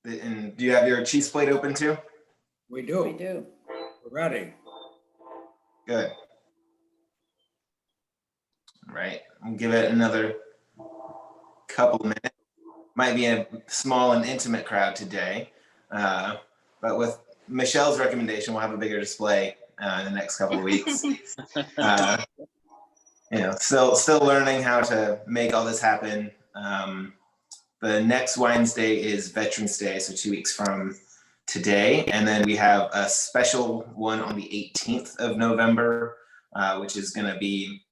And do you have your cheese plate open too? We do. We do. We're ready. Good. All right, I'll give it another couple minutes. Might be a small and intimate crowd today, but with Michelle's recommendation, we'll have a bigger display in the next couple of weeks. Still learning how to make all this happen. The next Wines Day is Veterans Day, so 2 weeks from today, and then we have a special one on the 18th of November, which is going to be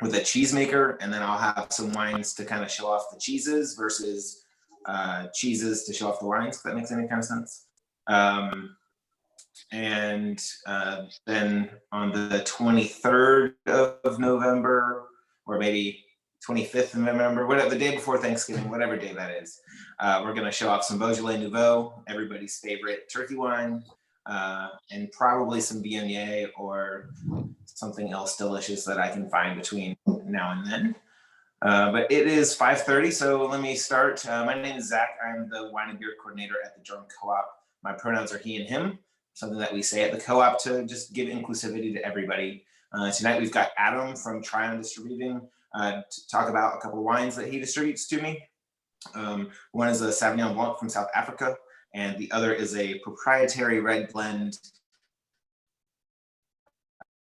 with a cheesemaker, and then I'll have some wines to kind of show off the cheeses versus cheeses to show off the wines, if that makes any kind of sense. And then on the 23rd of November, or maybe 25th of November, whatever, the day before Thanksgiving, whatever day that is, we're going to show off some Beaujolais Nouveau, everybody's favorite turkey wine, and probably some Viognier or something else delicious that I can find between now and then. But it is 5:30, so let me start. My name is Zach. I'm the wine and beer coordinator at the Durham Co-op. My pronouns are he and him, something that we say at the co-op to just give inclusivity to everybody. Tonight we've got Adam from Tryon Distributing to talk about a couple of wines that he distributes to me. One is a Sauvignon Blanc from South Africa, and the other is a proprietary red blend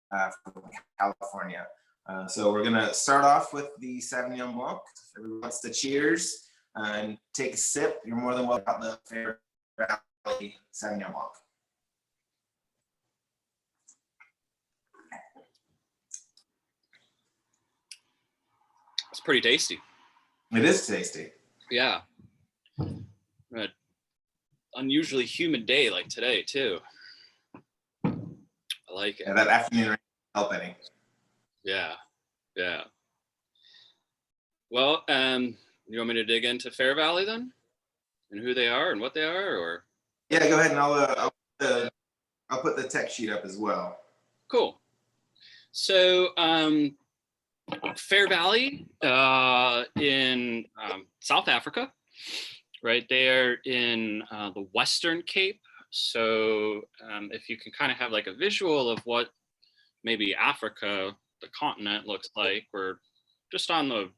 from California. So we're gonna start off with the Sauvignon Blanc. If everyone wants to cheers and take a sip, you're more than welcome about the Fairvalley Sauvignon Blanc. It's pretty tasty. It is tasty. Yeah. An unusually humid day like today too. I like it. Yeah, that afternoon rain help any. Yeah. Well, you want me to dig into Fairvalley then, and who they are and what they are, or? Yeah, go ahead, and I'll put the tech sheet up as well. Cool. So Fairvalley in South Africa, right? They are in the Western Cape. So if you can kind of have like a visual of what maybe Africa, the continent, looks like, we're just on the,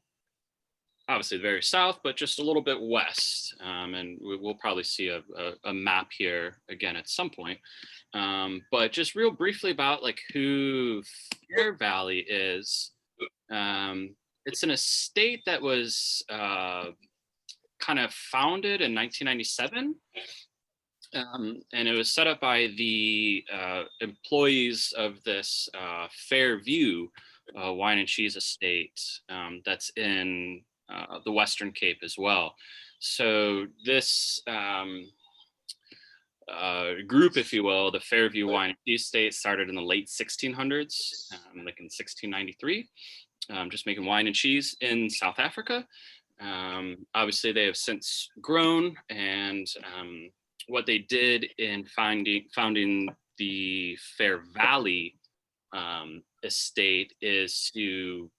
obviously the very south, but just a little bit west. And we'll probably see a map here again at some point. But just real briefly about like who Fairvalley is. It's an estate that was kind of founded in 1997. And it was set up by the employees of this Fairview wine and cheese estate that's in the Western Cape as well. So this group, if you will, the Fairview Wine and Cheese Estate, started in the late 1600s, like in 1693, just making wine and cheese in South Africa. Obviously, they have since grown, and what they did in founding the Fairvalley estate is to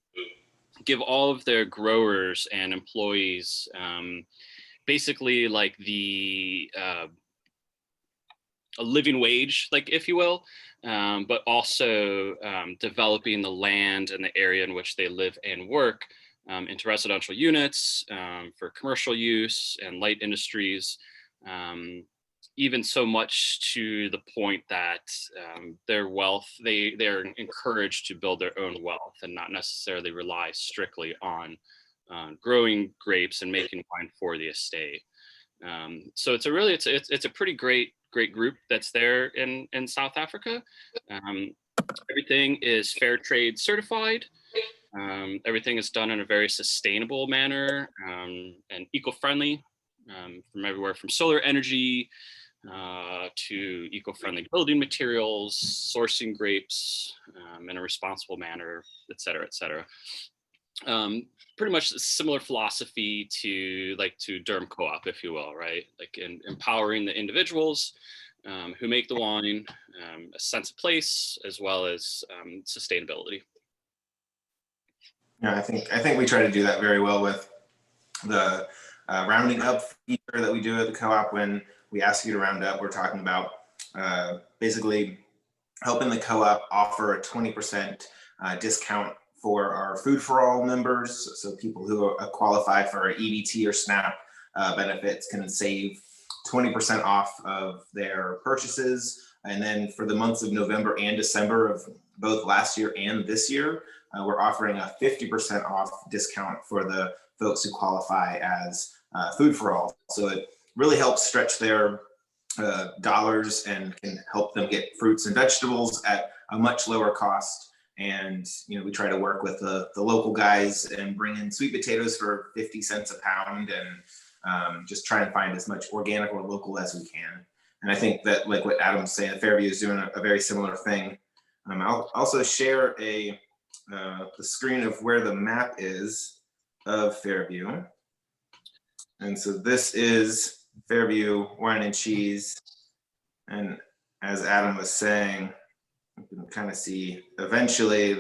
give all of their growers and employees basically like a living wage, like if you will, but also developing the land and the area in which they live and work into residential units for commercial use and light industries. Even so much to the point that their wealth, they're encouraged to build their own wealth and not necessarily rely strictly on growing grapes and making wine for the estate. So it's a pretty great group that's there in South Africa. Everything is fair trade certified. Everything is done in a very sustainable manner and eco-friendly, from everywhere from solar energy to eco-friendly building materials, sourcing grapes in a responsible manner, et cetera, et cetera. Pretty much a similar philosophy to Durham Co-op, if you will, right? Like empowering the individuals who make the wine, a sense of place, as well as sustainability. Yeah, I think we try to do that very well with the rounding up feature that we do at the co-op. When we ask you to round up, we're talking about basically helping the co-op offer a 20% discount for our Food for All members. So people who qualify for EBT or SNAP benefits can save 20% off of their purchases. And then for the months of November and December of both last year and this year, we're offering a 50% off discount for the folks who qualify as Food for All. So it really helps stretch their dollars and can help them get fruits and vegetables at a much lower cost. And we try to work with the local guys and bring in sweet potatoes for 50 cents a pound, and just try and find as much organic or local as we can. And I think that, like what Adam's saying, Fairview is doing a very similar thing. I'll also share the screen of where the map is of Fairview. And so this is Fairview Wine and Cheese. And as Adam was saying, you can kind of see eventually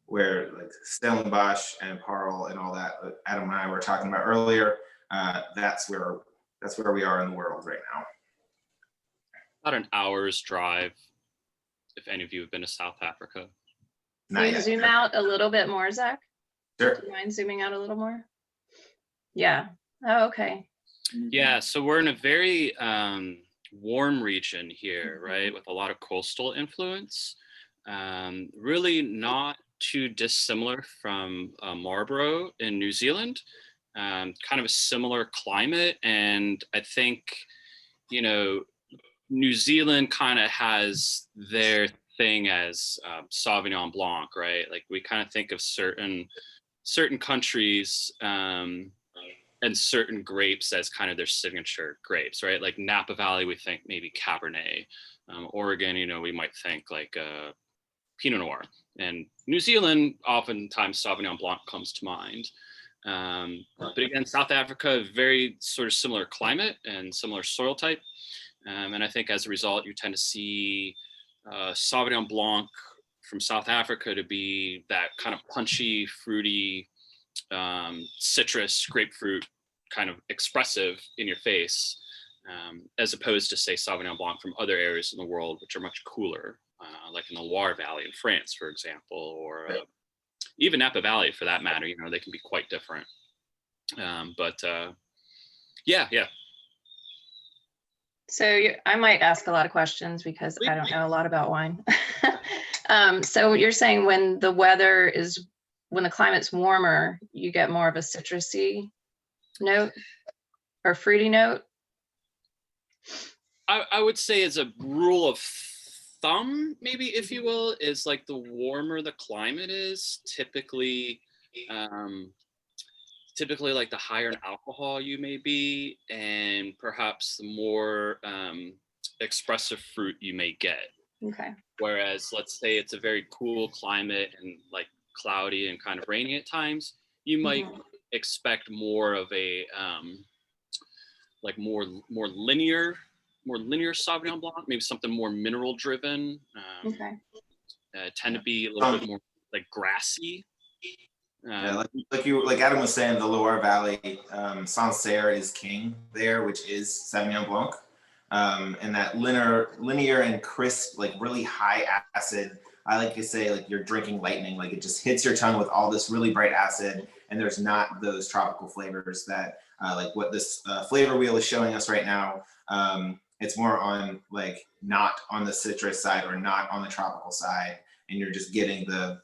where like Stellenbosch and Parle and all that Adam and I were talking about earlier. That's where we are in the world right now. About an hour's drive, if any of you have been to South Africa. Can you zoom out a little bit more, Zach? Sure. Do you mind zooming out a little more? Yeah. Oh, okay. Yeah, so we're in a very warm region here, right, with a lot of coastal influence. Really not too dissimilar from Marlborough in New Zealand. Kind of a similar climate, and I think, New Zealand kind of has their thing as Sauvignon Blanc, right? Like we kind of think of certain countries and certain grapes as kind of their signature grapes, right? Like Napa Valley, we think maybe Cabernet. Oregon, we might think like Pinot Noir. And New Zealand, oftentimes Sauvignon Blanc comes to mind. But again, South Africa, very sort of similar climate and similar soil type. And I think as a result, you tend to see Sauvignon Blanc from South Africa to be that kind of punchy, fruity, citrus, grapefruit, kind of expressive in your face, as opposed to, say, Sauvignon Blanc from other areas in the world, which are much cooler, like in the Loire Valley in France, for example, or even Napa Valley for that matter. They can be quite different. Yeah. So I might ask a lot of questions because I don't know a lot about wine. So you're saying when the climate's warmer, you get more of a citrusy note or fruity note? I would say as a rule of thumb, maybe, if you will, is like the warmer the climate is, typically like the higher in alcohol you may be, and perhaps the more expressive fruit you may get. Okay. Whereas let's say it's a very cool climate and like cloudy and kind of rainy at times, you might expect more of a like more linear Sauvignon Blanc, maybe something more mineral driven. Okay. Tend to be a little bit more like grassy. Like Adam was saying, the Loire Valley, Sancerre is king there, which is Sauvignon Blanc, and that linear and crisp, like really high acid. I like to say, like you're drinking lightning, like it just hits your tongue with all this really bright acid, and there's not those tropical flavors that, like what this flavor wheel is showing us right now. It's more on like not on the citrus side or not on the tropical side, and you're just getting the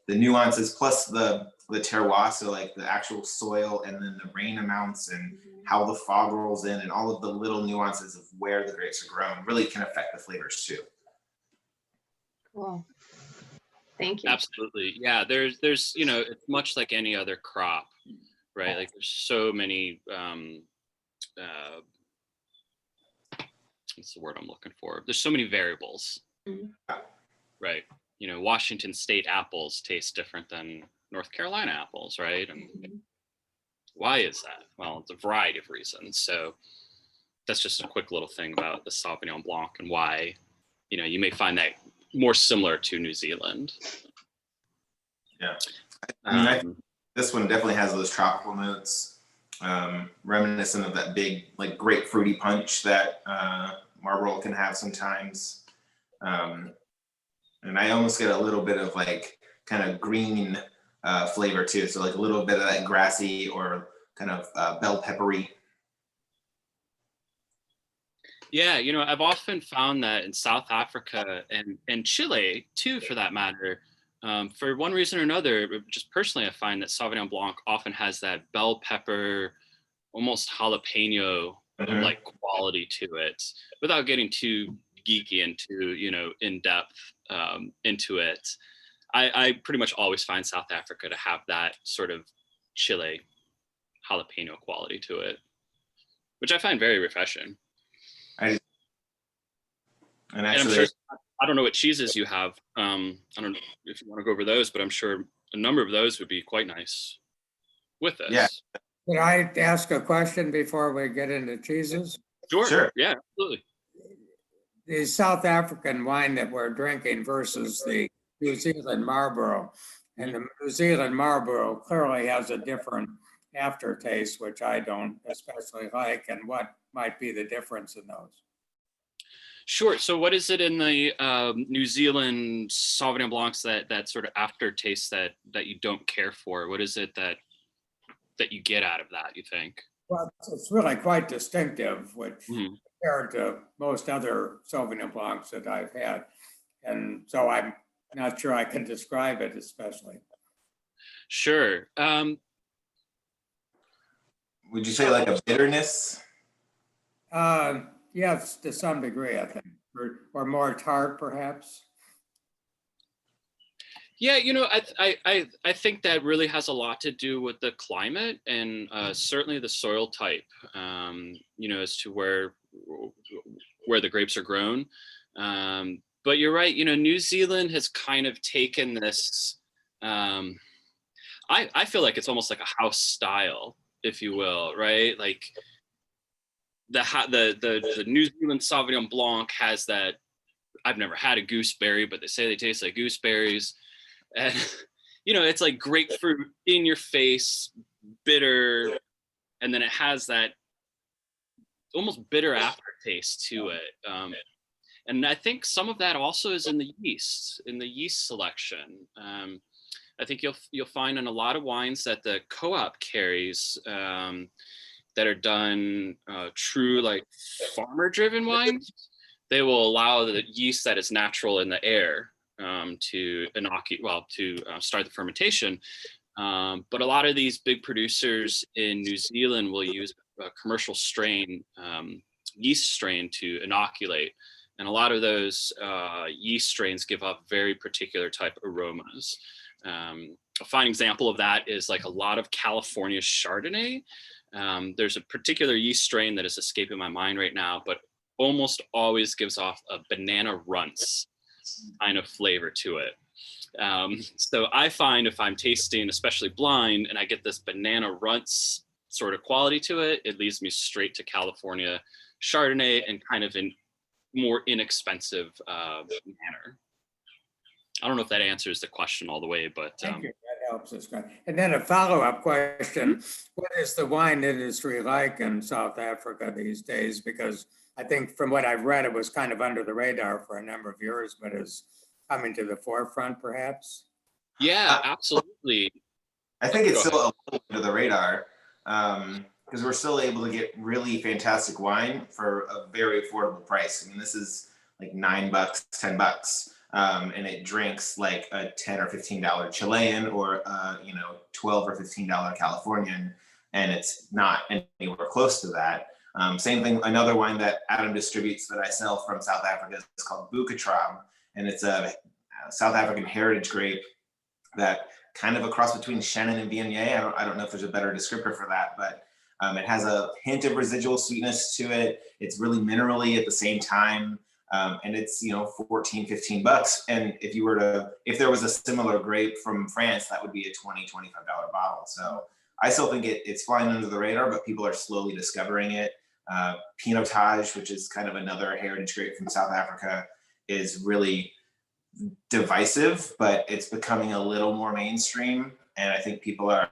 nuances plus the terroir, so like the actual soil and then the rain amounts and how the fog rolls in and all of the little nuances of where the grapes are grown really can affect the flavors too. Cool. Thank you. Absolutely. Yeah, there's it's much like any other crop, right? Like there's so many what's the word I'm looking for? There's so many variables. Right. Washington State apples taste different than North Carolina apples, right? And why is that? Well, it's a variety of reasons. So that's just a quick little thing about the Sauvignon Blanc and why, you may find that more similar to New Zealand. Yeah. I mean, this one definitely has those tropical notes. reminiscent of that big, like grapefruity punch that Marlboro can have sometimes. And I almost get a little bit of like kind of green flavor too. So like a little bit of that grassy or kind of bell peppery. Yeah, you know, I've often found that in South Africa and Chile too, for that matter, for one reason or another, just personally, I find that Sauvignon Blanc often has that bell pepper, almost jalapeno like quality to it, without getting too geeky and too, you know, in depth into it. I pretty much always find South Africa to have that sort of Chile jalapeno quality to it, which I find very refreshing. And And actually, I'm sure, I don't know what cheeses you have. I don't know if you want to go over those, but I'm sure a number of those would be quite nice with this. Yeah. Could I ask a question before we get into cheeses? Sure. Yeah, absolutely. The South African wine that we're drinking versus the New Zealand Marlborough. And the New Zealand Marlborough clearly has a different aftertaste, which I don't especially like. And what might be the difference in those? Sure. So what is it in the New Zealand Sauvignon Blancs that sort of aftertaste that you don't care for? What is it that you get out of that, you think? Well, it's really quite distinctive, which compared to most other Sauvignon Blancs that I've had. And so I'm not sure I can describe it especially. Sure. Would you say like a bitterness? Yes, to some degree, I think, or more tart, perhaps. Yeah, you know, I think that really has a lot to do with the climate and certainly the soil type. You know, as to where the grapes are grown. But you're right. You know, New Zealand has kind of taken this. I feel like it's almost like a house style, if you will, right? Like the New Zealand Sauvignon Blanc has that. I've never had a gooseberry, but they say they taste like gooseberries. And, you know, it's like grapefruit in your face, bitter. And then it has that almost bitter aftertaste to it. And I think some of that also is in the yeast selection. I think you'll find in a lot of wines that the co-op carries that are done true like farmer-driven wines, they will allow the yeast that is natural in the air to start the fermentation. But a lot of these big producers in New Zealand will use a commercial strain, yeast strain to inoculate. And a lot of those yeast strains give off very particular type aromas. A fine example of that is like a lot of California Chardonnay. There's a particular yeast strain that is escaping my mind right now, but almost always gives off a banana runts kind of flavor to it. So I find if I'm tasting, especially blind, and I get this banana runts sort of quality to it, it leads me straight to California Chardonnay and kind of in more inexpensive manner. I don't know if that answers the question all the way, but Thank you. That helps us. And then a follow-up question: what is the wine industry like in South Africa these days? Because I think from what I've read, it was kind of under the radar for a number of years, but is coming to the forefront, perhaps. Yeah, absolutely. I think it's still a little under the radar because we're still able to get really fantastic wine for a very affordable price. I mean, this is like $9, $10, and it drinks like a $10 or $15 Chilean or $12 or $15 Californian, and it's not anywhere close to that. Same thing. Another wine that Adam distributes that I sell from South Africa is called Bogle, and it's a South African heritage grape that kind of a cross between Chenin and Viognier. I don't know if there's a better descriptor for that, but it has a hint of residual sweetness to it. It's really minerally at the same time. And it's, $14, $15. And if there was a similar grape from France, that would be a $20, $25 bottle. So I still think it's flying under the radar, but people are slowly discovering it. Pinotage, which is kind of another heritage grape from South Africa, is really divisive, but it's becoming a little more mainstream. And I think people are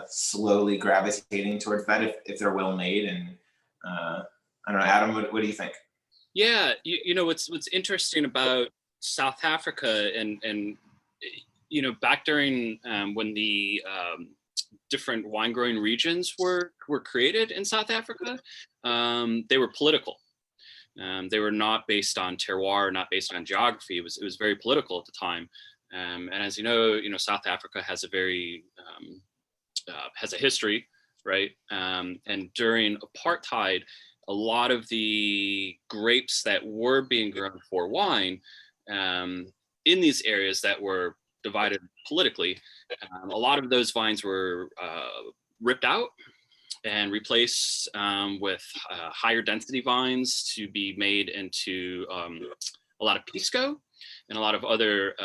slowly gravitating towards that if they're well made. And I don't know, Adam, what do you think? Yeah, you know what's interesting about South Africa and you know, back during when the different wine growing regions were created in South Africa, they were political. They were not based on terroir, not based on geography. It was very political at the time. And as you know, South Africa has a very has a history, right? And during apartheid, a lot of the grapes that were being grown for wine in these areas that were divided politically, a lot of those vines were ripped out and replaced with higher density vines to be made into a lot of pisco and a lot of other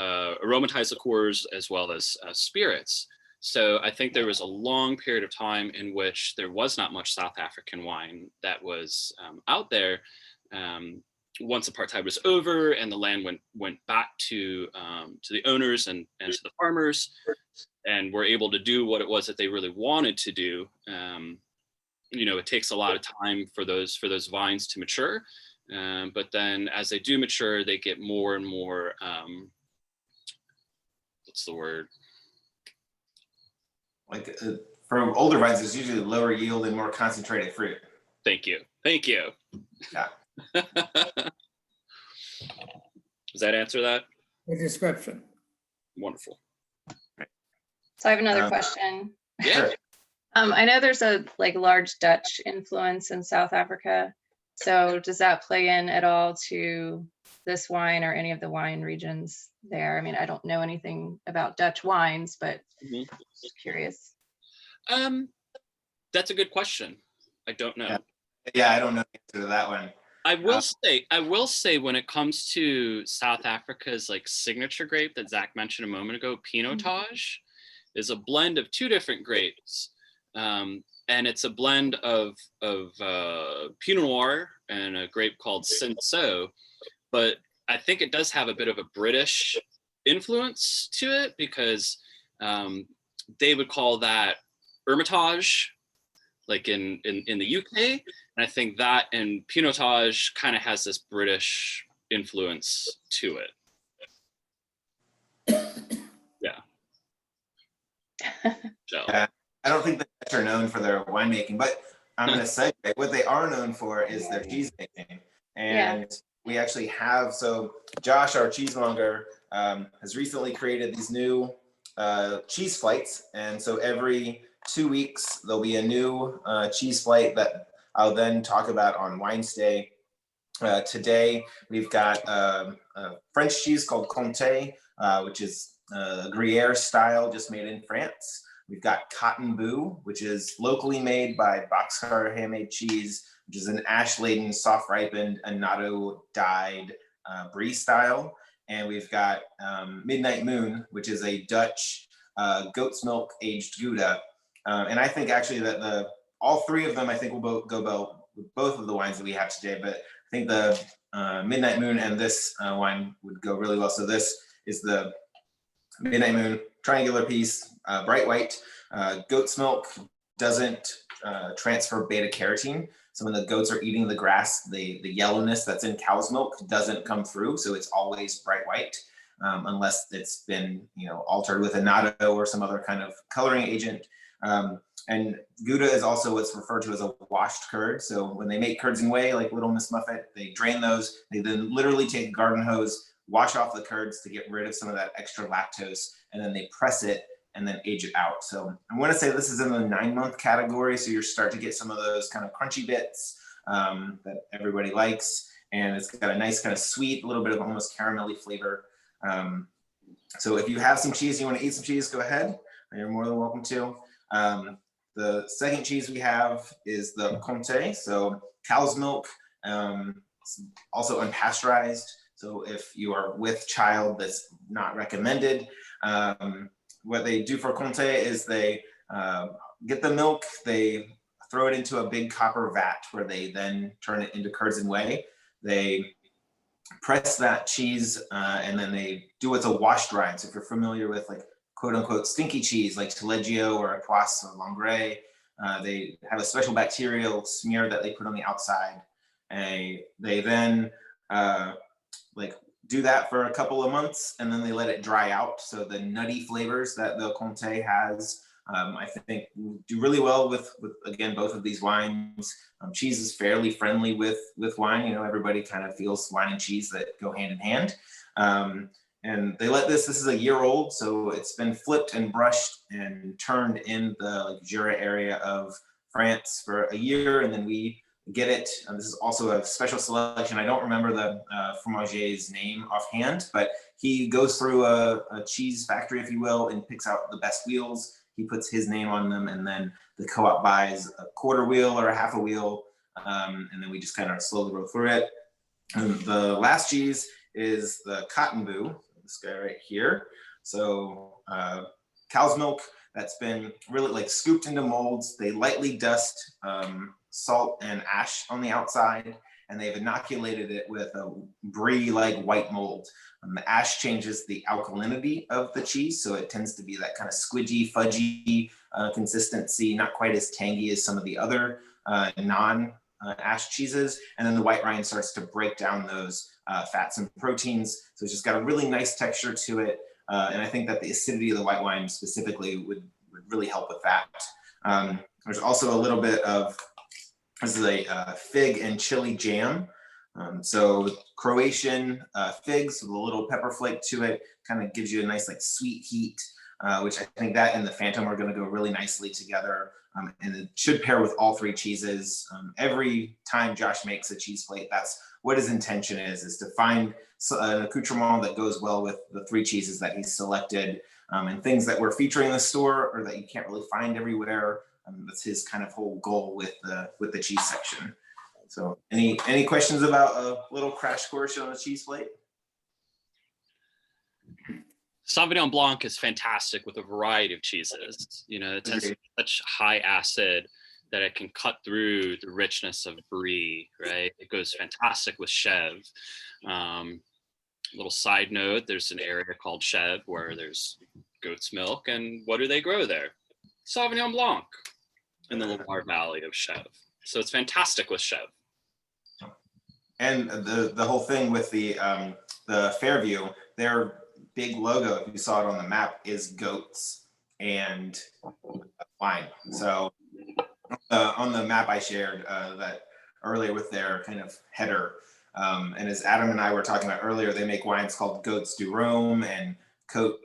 aromatized liqueurs as well as spirits. So I think there was a long period of time in which there was not much South African wine that was out there. Once apartheid was over and the land went back to the owners and to the farmers, and were able to do what it was that they really wanted to do. It takes a lot of time for those vines to mature, but then as they do mature, they get more and more. What's the word? Like for older vines, it's usually lower yield and more concentrated fruit. Thank you. Yeah. Does that answer that? The description. Wonderful. So I have another question. Yeah. I know there's a large Dutch influence in South Africa. So does that play in at all to this wine or any of the wine regions there? I mean, I don't know anything about Dutch wines, but just curious. That's a good question. I don't know. Yeah, I don't know the answer to that one. I will say when it comes to South Africa's signature grape that Zach mentioned a moment ago, Pinotage, is a blend of two different grapes. And it's a blend of Pinot Noir and a grape called Cinsault. But I think it does have a bit of a British influence to it because they would call that Hermitage, in the UK. And I think that and Pinotage kind of has this British influence to it. Yeah. So. Yeah. I don't think the Dutch are known for their winemaking, but I'm going to say what they are known for is their cheese making. And we actually have, so Josh, our cheesemonger, has recently created these new cheese flights. And so every 2 weeks, there'll be a new cheese flight that I'll then talk about on Wine Stay. Today, we've got a French cheese called Comté, which is Gruyere style, just made in France. We've got Cotton Boo, which is locally made by Boxcar Handmade Cheese, which is an ash-laden, soft-ripened, annatto-dyed brie style. And we've got Midnight Moon, which is a Dutch goat's milk aged Gouda. And I think actually that all three of them, I think will go well with both of the wines that we have today. But I think the Midnight Moon and this wine would go really well. So this is the Midnight Moon, triangular piece, bright white. Goat's milk doesn't transfer beta carotene. So when the goats are eating the grass, the yellowness that's in cow's milk doesn't come through. So it's always bright white, unless it's been altered with annatto or some other kind of coloring agent. And Gouda is also what's referred to as a washed curd. So when they make curds and whey, like Little Miss Muffet, they drain those. They then literally take a garden hose, wash off the curds to get rid of some of that extra lactose, and then they press it and then age it out. So I want to say this is in the 9-month category. So you start to get some of those kind of crunchy bits that everybody likes. And it's got a nice kind of sweet, a little bit of almost caramelly flavor. So if you have some cheese, you want to eat some cheese, go ahead. You're more than welcome to. The second cheese we have is the Comté, so cow's milk, also unpasteurized. So if you are with child, that's not recommended. What they do for Comté is they get the milk, they throw it into a big copper vat where they then turn it into curds and whey. They press that cheese and then they do what's a wash drying. So if you're familiar with quote unquote stinky cheese like Taleggio or Equas or Langres. They have a special bacterial smear that they put on the outside. They then like do that for a couple of months, and then they let it dry out. So the nutty flavors that the Comté has, I think do really well with again, both of these wines. Cheese is fairly friendly with wine. You know, everybody kind of feels wine and cheese that go hand in hand. And they let this is a year old, so it's been flipped and brushed and turned in the like Jura area of France for a year, and then we get it. This is also a special selection. I don't remember the fromager's name offhand, but he goes through a cheese factory, if you will, and picks out the best wheels. He puts his name on them, and then the co-op buys a quarter wheel or a half a wheel, and then we just kind of slowly roll through it. And the last cheese is the Cotton Boo, this guy right here. So cow's milk that's been really like scooped into molds. They lightly dust salt and ash on the outside, and they've inoculated it with a brie-like white mold. The ash changes the alkalinity of the cheese, so it tends to be that kind of squidgy, fudgy consistency, not quite as tangy as some of the other non-ash cheeses. And then the white rind starts to break down those fats and proteins, so it's just got a really nice texture to it. And I think that the acidity of the white wine specifically would really help with that. There's also a little bit of, this is a fig and chili jam. So Croatian figs with a little pepper flake to it, kind of gives you a nice like sweet heat, which I think that and the Phantom are going to go really nicely together. And it should pair with all three cheeses. Every time Josh makes a cheese plate, that's what his intention is to find an accoutrement that goes well with the three cheeses that he's selected, and things that we're featuring in the store or that you can't really find everywhere. That's his kind of whole goal with the cheese section. So any questions about a little crash course on the cheese plate? Sauvignon Blanc is fantastic with a variety of cheeses. You know, it has such high acid that it can cut through the richness of brie, right? It goes fantastic with Chev. Little side note, there's an area called Chev where there's goat's milk, and what do they grow there? Sauvignon Blanc in the Loire Valley of Chev. So it's fantastic with Chev. And the whole thing with the Fairview, their big logo, if you saw it on the map, is goats and wine. So on the map I shared that earlier with their kind of header, and as Adam and I were talking about earlier, they make wines called Goats du Rhône and Cote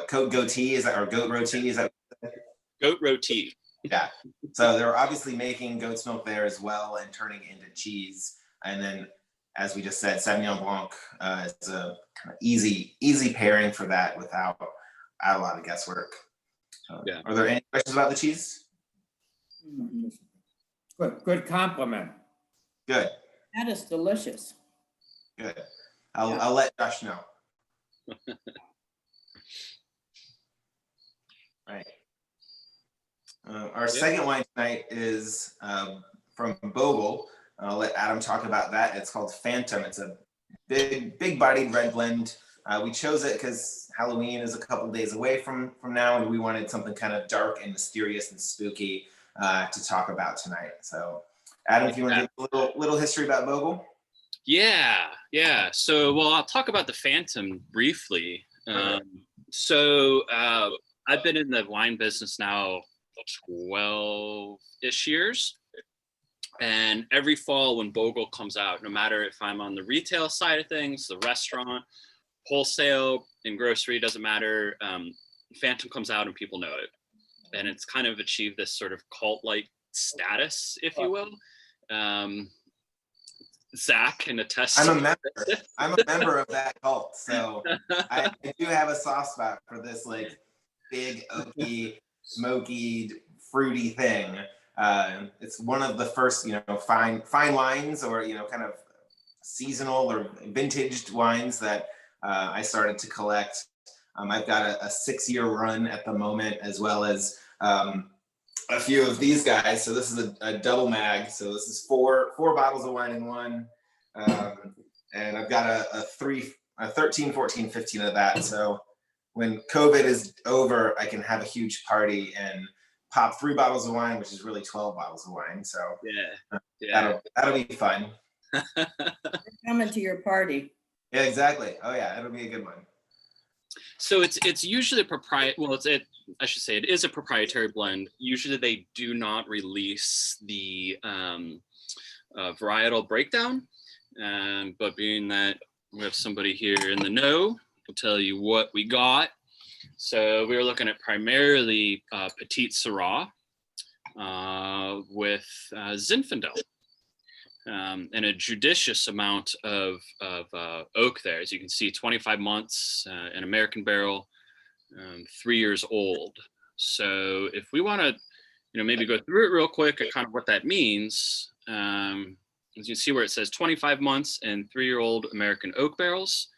Goatee, is that, or Goat Roti, is that? Goat Roti. Yeah. So they're obviously making goat's milk there as well and turning it into cheese. And then, as we just said, Sauvignon Blanc is a kind of easy pairing for that without a lot of guesswork. Yeah. Are there any questions about the cheese? Good compliment. Good. That is delicious. Good. I'll let Josh know. Right. Our second wine tonight is from Bogle. I'll let Adam talk about that. It's called Phantom. It's a big bodied red blend. We chose it because Halloween is a couple days away from now, and we wanted something kind of dark and mysterious and spooky to talk about tonight. So Adam, if you want to give a little history about Bogle. Yeah. So, well, I'll talk about the Phantom briefly. So I've been in the wine business now 12-ish years. And every fall when Bogle comes out, no matter if I'm on the retail side of things, the restaurant, wholesale, and grocery, doesn't matter, Phantom comes out and people know it. And it's kind of achieved this sort of cult-like status, if you will. Zach can attest. I'm a member of that cult, so I do have a soft spot for this like big oaky, smoky, fruity thing. It's one of the first, fine wines, or kind of seasonal or vintaged wines that I started to collect. I've got a 6-year run at the moment, as well as a few of these guys. So this is a double mag. So this is four bottles of wine in one. And I've got a 13, 14, 15 of that. So when COVID is over, I can have a huge party and pop 3 bottles of wine, which is really 12 bottles of wine. So that'll be fun. Coming to your party. Yeah, exactly. Oh yeah, it'll be a good one. So it's usually a proprietary. Well, I should say it is a proprietary blend. Usually they do not release the varietal breakdown, but being that we have somebody here in the know, will tell you what we got. So we were looking at primarily Petite Syrah with Zinfandel. And a judicious amount of oak there. As you can see, 25 months, an American barrel, 3 years old. So if we want to, maybe go through it real quick and kind of what that means, as you can see where it says 25 months and 3-year-old American oak barrels.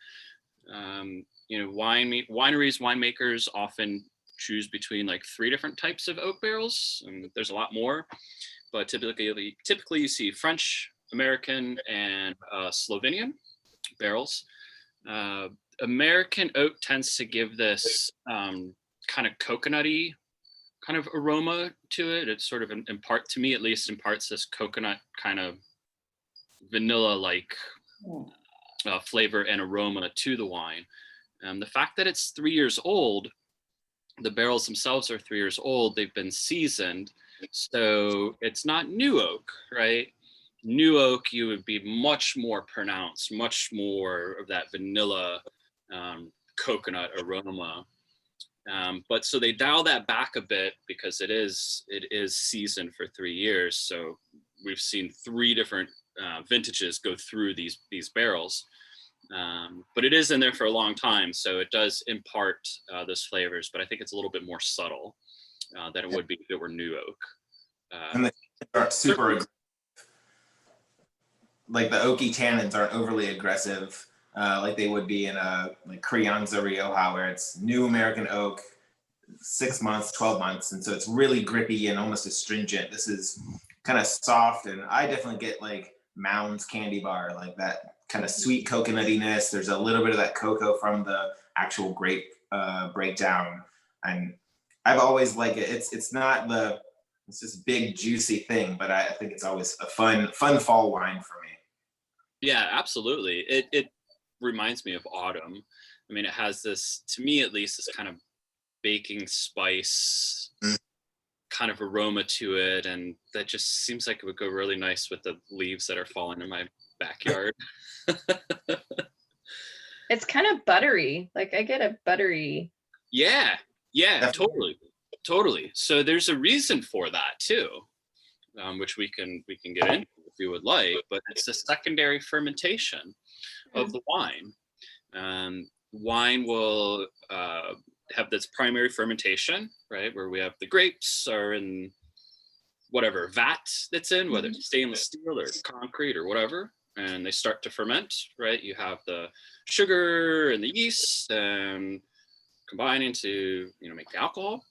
Wineries, winemakers often choose between like 3 different types of oak barrels. And there's a lot more, but typically you see French, American, and Slovenian barrels. American oak tends to give this kind of coconutty kind of aroma to it. It sort of to me at least, imparts this coconut kind of vanilla-like flavor and aroma to the wine. The fact that it's 3 years old, the barrels themselves are 3 years old, they've been seasoned, so it's not new oak, right? New oak, you would be much more pronounced, much more of that vanilla coconut aroma. But so they dial that back a bit because it is seasoned for 3 years. So we've seen 3 different vintages go through these barrels. But it is in there for a long time, so it does impart those flavors, but I think it's a little bit more subtle than it would be if it were new oak. And the aren't super like the oaky tannins aren't overly aggressive like they would be in a like Crianza Rioja, where it's new American oak, 6 months, 12 months, and so it's really grippy and almost astringent. This is kind of soft, and I definitely get like Mounds candy bar, like that kind of sweet coconuttiness. There's a little bit of that cocoa from the actual grape breakdown, and I've always liked it. It's this big juicy thing, but I think it's always a fun fall wine for me. Yeah, absolutely. It reminds me of autumn. I mean, it has this, to me at least, this kind of baking spice kind of aroma to it, and that just seems like it would go really nice with the leaves that are falling in my backyard. It's kind of buttery. Like I get a buttery. Yeah, totally. So there's a reason for that too, which we can get into if you would like. But it's the secondary fermentation of the wine. Wine will have this primary fermentation, right, where we have the grapes are in whatever vat that's in, whether it's stainless steel or concrete or whatever, and they start to ferment, right? You have the sugar and the yeast combining to make the alcohol.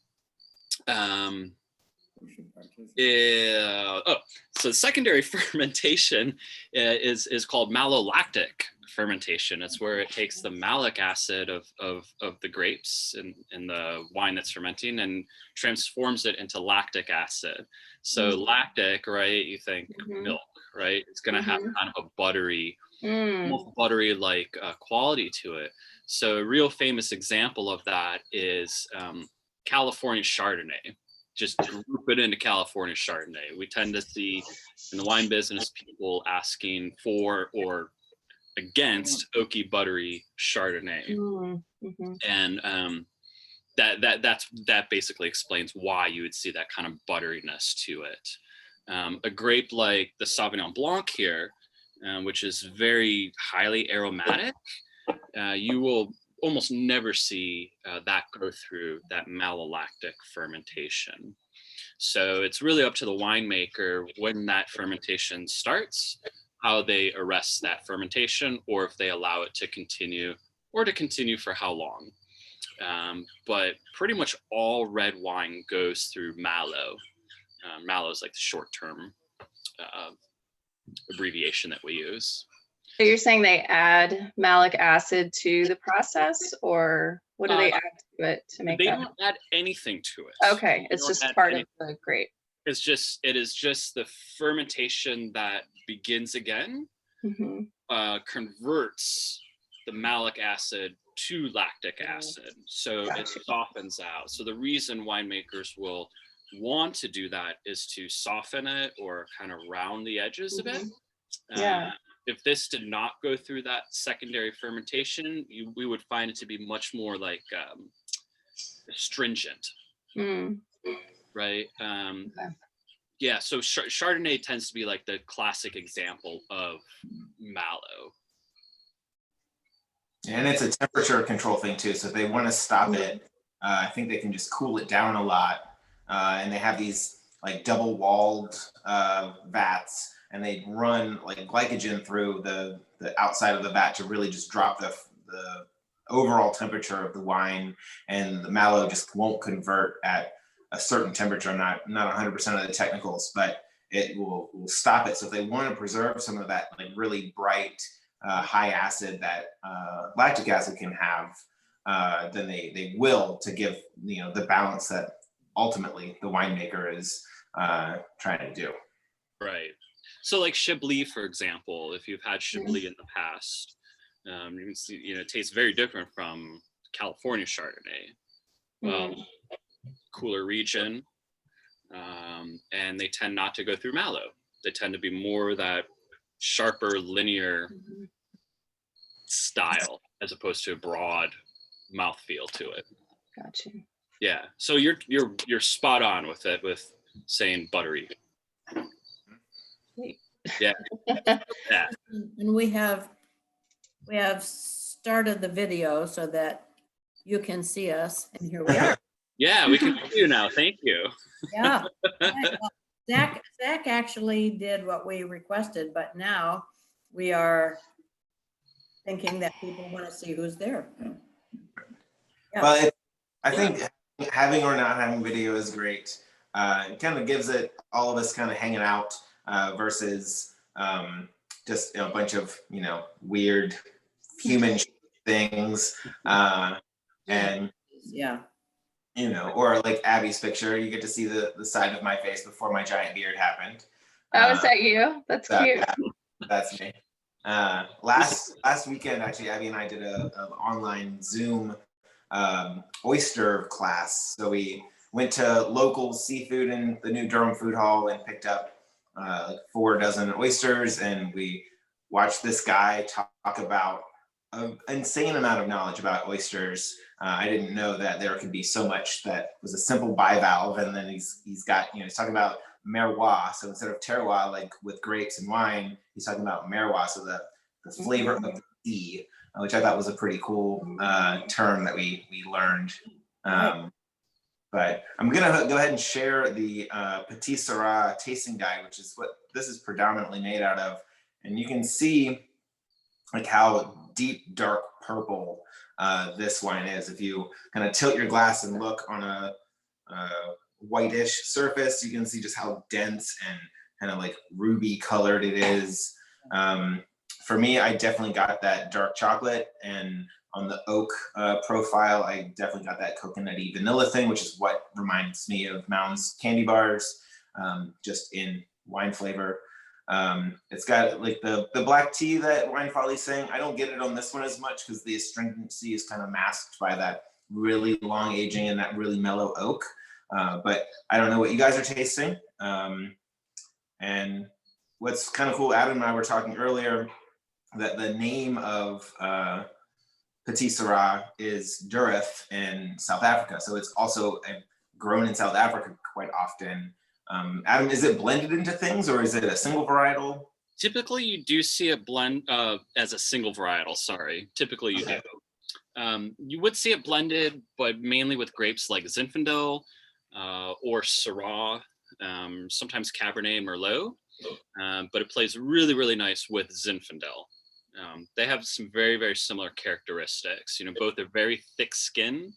So secondary fermentation is called malolactic fermentation. It's where it takes the malic acid of the grapes in the wine that's fermenting and transforms it into lactic acid. So lactic, right? You think milk, right? It's going to have kind of a buttery, almost buttery like quality to it. So a real famous example of that is California Chardonnay. Just group it into California Chardonnay. We tend to see in the wine business people asking for or against oaky buttery Chardonnay, and that basically explains why you would see that kind of butteriness to it. A grape like the Sauvignon Blanc here, which is very highly aromatic, you will almost never see that go through that malolactic fermentation. So it's really up to the winemaker when that fermentation starts, how they arrest that fermentation, or if they allow it to continue, or to continue for how long. But pretty much all red wine goes through malo. Malo is like the short-term abbreviation that we use. So you're saying they add malic acid to the process, or? What do they add to it to make They that? don't add anything to it. Okay, They it's don't just add part any- of the grape. it is just the fermentation that begins again, Mhm. converts the malic acid to lactic acid. So it Gotcha. softens out. So the reason winemakers will want to do that is to soften it or kind of round the edges a bit. Yeah. If this did not go through that secondary fermentation, we would find it to be much more like astringent, Mm. right? Okay. Yeah, so Chardonnay tends to be like the classic example of mallow. And it's a temperature control thing too. So if they want to stop it, I think they can just cool it down a lot. And they have these like double walled vats, and they run like glycogen through the outside of the vat to really just drop the overall temperature of the wine, and the mallow just won't convert at a certain temperature. I'm not 100% of the technicals, but it will stop it. So if they want to preserve some of that like really bright high acid that lactic acid can have, then they will, to give the balance that ultimately the winemaker is trying to do. Right. So like Chablis, for example, if you've had Chablis in the past, you can see, it tastes very different from California Chardonnay. Well, cooler region, and they tend not to go through mallow. They tend to be more that sharper, linear style as opposed to a broad mouthfeel to it. Gotcha. Yeah. So you're spot on with it, with saying buttery. Sweet. Yeah. Yeah. And we have started the video so that you can see us, and here we are. Yeah, we can see you now. Thank you. Yeah. Zach actually did what we requested, but now we are thinking that people want to see who's there. Yeah. Well, I think having or not having video is great. It kind of gives it all of us kind of hanging out versus just a bunch of weird human things, and Yeah. or like Abby's picture, you get to see the side of my face before my giant beard happened. Oh, is that you? That's cute. Yeah, that's me. Last weekend, actually, Abby and I did an online Zoom oyster class. So we went to local seafood in the new Durham Food Hall and picked up like 4 dozen oysters, and we watched this guy talk about an insane amount of knowledge about oysters. I didn't know that there could be so much that was a simple bivalve, and then he's got he's talking about merroir. So instead of terroir, like with grapes and wine, he's talking about merroir, so the flavor of the sea, which I thought was a pretty cool term that we learned. But I'm gonna go ahead and share the Petit Syrah tasting guide, which is what this is predominantly made out of, and you can see like how deep dark purple this wine is. If you kind of tilt your glass and look on a whitish surface, you can see just how dense and kind of like ruby colored it is. For me, I definitely got that dark chocolate, and on the oak profile, I definitely got that coconutty vanilla thing, which is what reminds me of Mounds candy bars, just in wine flavor. It's got like the black tea that Wine Folly's saying. I don't get it on this one as much because the astringency is kind of masked by that really long aging and that really mellow oak. But I don't know what you guys are tasting. And what's kind of cool, Adam and I were talking earlier that the name of Petit Syrah is Durif in South Africa. So it's also grown in South Africa quite often. Adam, is it blended into things or is it a single varietal? Typically, you do see it blend as a single varietal. Sorry, typically you do. You would see it blended, but mainly with grapes like Zinfandel or Syrah, sometimes Cabernet and Merlot. But it plays really, really nice with Zinfandel. They have some very, very similar characteristics. Both are very thick skin.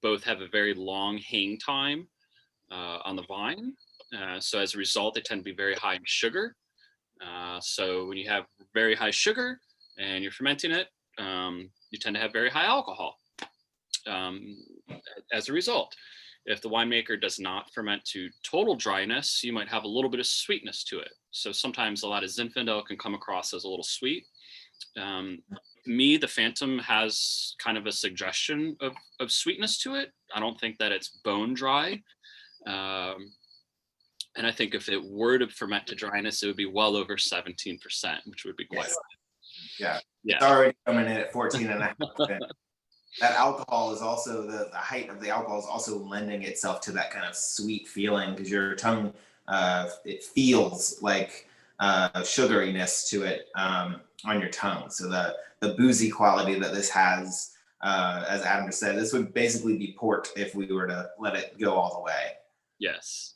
Both have a very long hang time on the vine. So as a result, they tend to be very high in sugar. So when you have very high sugar and you're fermenting it, you tend to have very high alcohol as a result. If the winemaker does not ferment to total dryness, you might have a little bit of sweetness to it. So sometimes a lot of Zinfandel can come across as a little sweet. The Phantom has kind of a suggestion of sweetness to it. I don't think that it's bone dry. And I think if it were to ferment to dryness, it would be well over 17%, which would be quite Yeah. Yeah. It's already coming in at 14.5%. That alcohol is also the height of the alcohol is also lending itself to that kind of sweet feeling, because your tongue it feels like sugariness to it on your tongue. So the boozy quality that this has, as Adam just said, this would basically be port if we were to let it go all the way. Yes.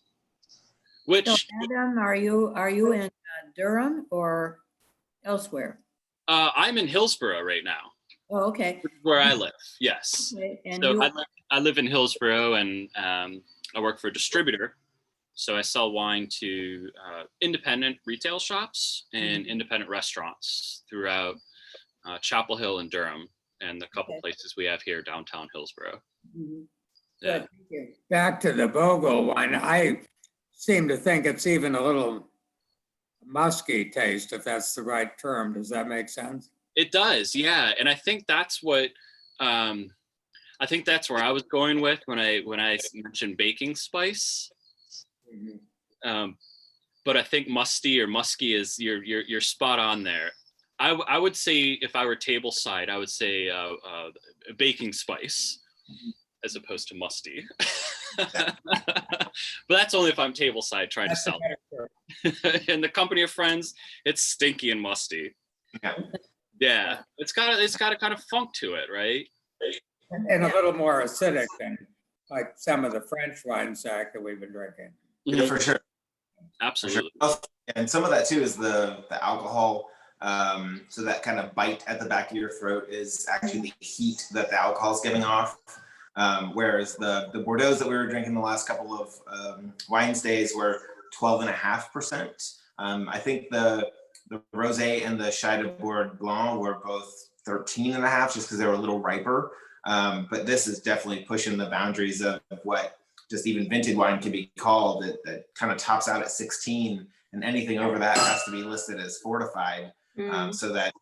So Which Adam, are you in Durham or elsewhere? I'm in Hillsborough right now, Oh, okay. where I live. Yes. Okay, and So you, I live in Hillsborough, and I work for a distributor. So I sell wine to independent retail shops and independent restaurants throughout Chapel Hill and Durham, and the couple Okay. places we have here downtown Hillsborough. Mhm. Yeah. Good, thank you. Back to the Bogle wine, I seem to think it's even a little musky taste, if that's the right term. Does that make sense? It does, yeah. And I think that's what I think that's where I was going with when I mentioned baking spice. But I think musty or musky is you're spot on there. I would say, if I were table side, I would say baking spice as opposed to musty. But that's only if I'm table side trying to sell it. In the company of friends, it's stinky and musty. Yeah, it's got a kind of funk to it, right? And a little more acidic than like some of the French wines, Zach, that we've been drinking. Yeah, for sure. Absolutely. And some of that too is the alcohol. So that kind of bite at the back of your throat is actually the heat that the alcohol is giving off. Whereas the Bordeaux that we were drinking the last couple of wine stays were 12.5%. I think the Rosé and the Sauvignon Blanc were both 13.5, just because they were a little riper. But this is definitely pushing the boundaries of what just even vintage wine can be called. That kind of tops out at 16, and anything over that has to be listed as fortified. So that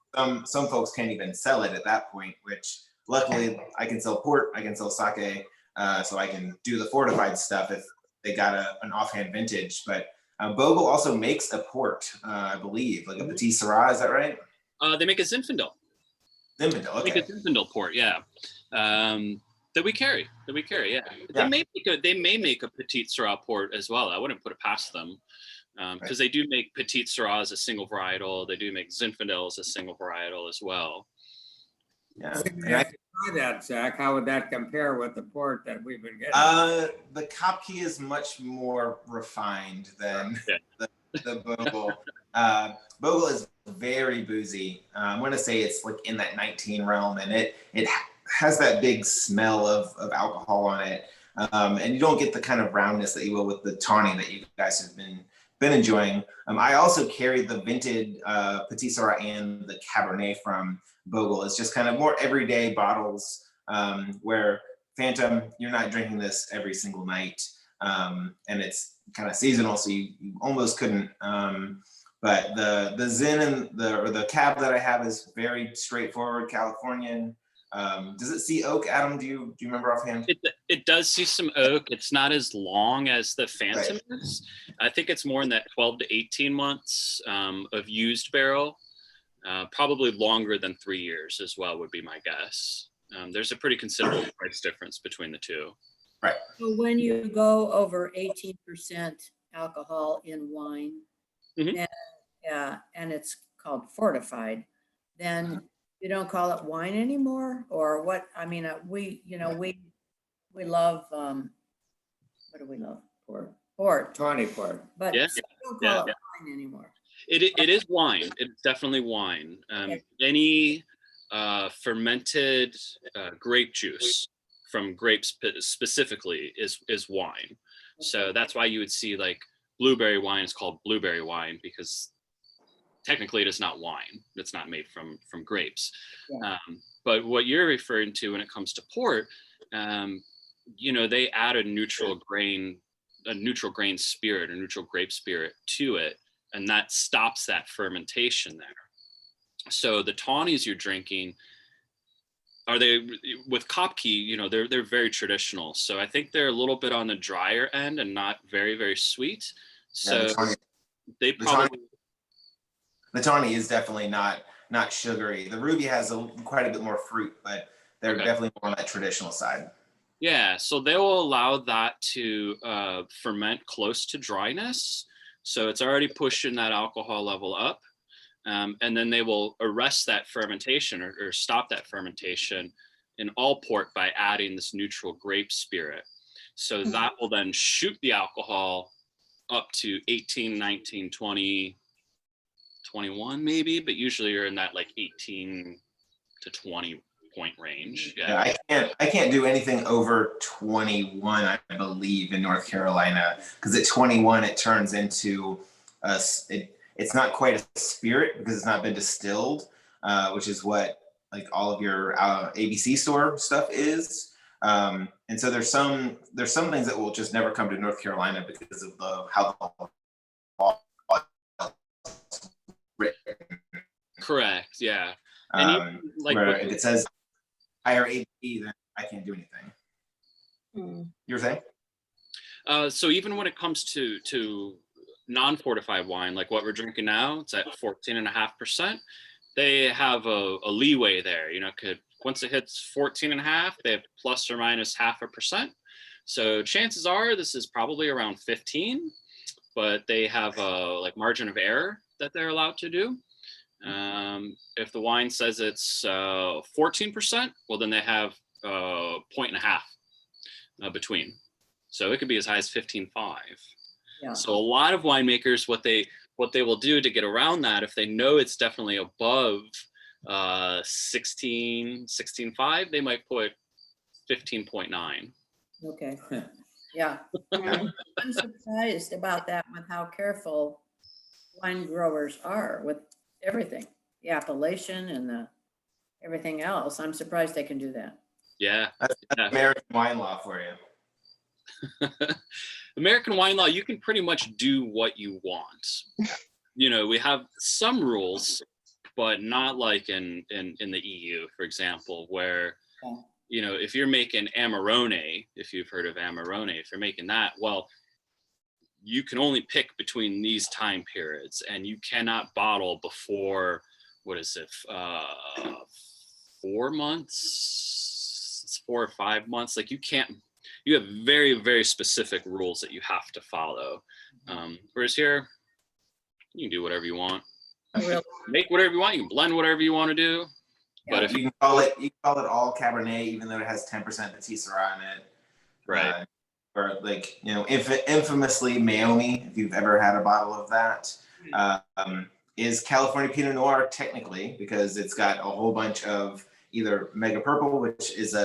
some folks can't even sell it at that point, which luckily I can sell port, I can sell sake, so I can do the fortified stuff if they got an offhand vintage. But Bogle also makes a port, I believe, like a Petit Syrah, is that right? They make a Zinfandel. Zinfandel, okay. Make a Zinfandel port, yeah. That we carry, yeah. They may make a Petit Syrah port as well. I wouldn't put it past them, because they do make Petit Syrah as a single varietal. They do make Zinfandel as a single varietal as well. Yeah. We have to try that, Zach. How would that compare with the port that we've been getting? The Kopke is much more refined than the Bogle. Bogle is very boozy. I'm going to say it's like in that 19 realm, and it has that big smell of alcohol on it. And you don't get the kind of roundness that you will with the tawny that you guys have been enjoying. I also carried the vintage Petit Syrah and the Cabernet from Bogle. It's just kind of more everyday bottles, where Phantom, you're not drinking this every single night. And it's kind of seasonal, so you almost couldn't. But the Zin and the Cab that I have is very straightforward Californian. Does it see oak, Adam? Do you remember offhand? It does see some oak. It's not as long as the Phantom is. I think it's more in that 12 to 18 months of used barrel. Probably longer than 3 years as well would be my guess. There's a pretty considerable price difference between the two. Right. So when you go over 18% alcohol in wine, and it's called fortified, then you don't call it wine anymore, or what? I mean, we love, what do we love? Port. Tawny port. But Yeah. we don't call it wine anymore. It is wine. It's definitely wine. Any fermented grape juice from grapes specifically is wine. So that's why you would see like blueberry wine is called blueberry wine, because technically it is not wine. It's not made from grapes. But what you're referring to when it comes to port, they add a neutral grain spirit, a neutral grape spirit to it, and that stops that fermentation there. So the tawnies you're drinking, are they with Kopke? They're very traditional. So I think they're a little bit on the drier end and not very, very sweet. So they probably. The tawny is definitely not sugary. The ruby has quite a bit more fruit, but they're definitely more on that traditional side. Yeah, so they will allow that to ferment close to dryness. So it's already pushing that alcohol level up. And then they will arrest that fermentation or stop that fermentation in all port by adding this neutral grape spirit. So that will then shoot the alcohol up to 18, 19, 20, 21 maybe, but usually you're in that like 18 to 20 point range. Yeah, I can't do anything over 21, I believe, in North Carolina, because at 21 it turns into it's not quite a spirit because it's not been distilled, which is what like all of your ABC store stuff is. And so there's some things that will just never come to North Carolina because of how the law is written. Correct. Yeah. And where if it says higher ABC, then I can't do anything. You're saying? So even when it comes to non-fortified wine, like what we're drinking now, it's at 14.5%. They have a leeway there. Once it hits 14.5, they have plus or minus 0.5%. So chances are this is probably around 15, but they have a like margin of error that they're allowed to do. If the wine says it's 14%, well, then they have 1.5 between. So it could be as high as 15.5. Yeah. So a lot of winemakers, what they will do to get around that, if they know it's definitely above 16.5, they might put 15.9. Okay. Yeah. I'm surprised about that with how careful wine growers are with everything, the appellation and the everything else. I'm surprised they can do that. Yeah. That's American wine law for you. American wine law, you can pretty much do what you want. We have some rules, but not like in the EU, for example, where, if you're making Amarone, if you've heard of Amarone, if you're making that, well, you can only pick between these time periods and you cannot bottle before, 4 months? It's 4 or 5 months. Like you have very, very specific rules that you have to follow. Whereas here, you can do whatever you want. Really? Make whatever you want. You can blend whatever you want to do. Yeah. But if you can call it all Cabernet, even though it has 10% Petit Syrah in it. Right. Or like, infamously Meiomi, if you've ever had a bottle of that, is California Pinot Noir technically, because it's got a whole bunch of either Mega Purple, which is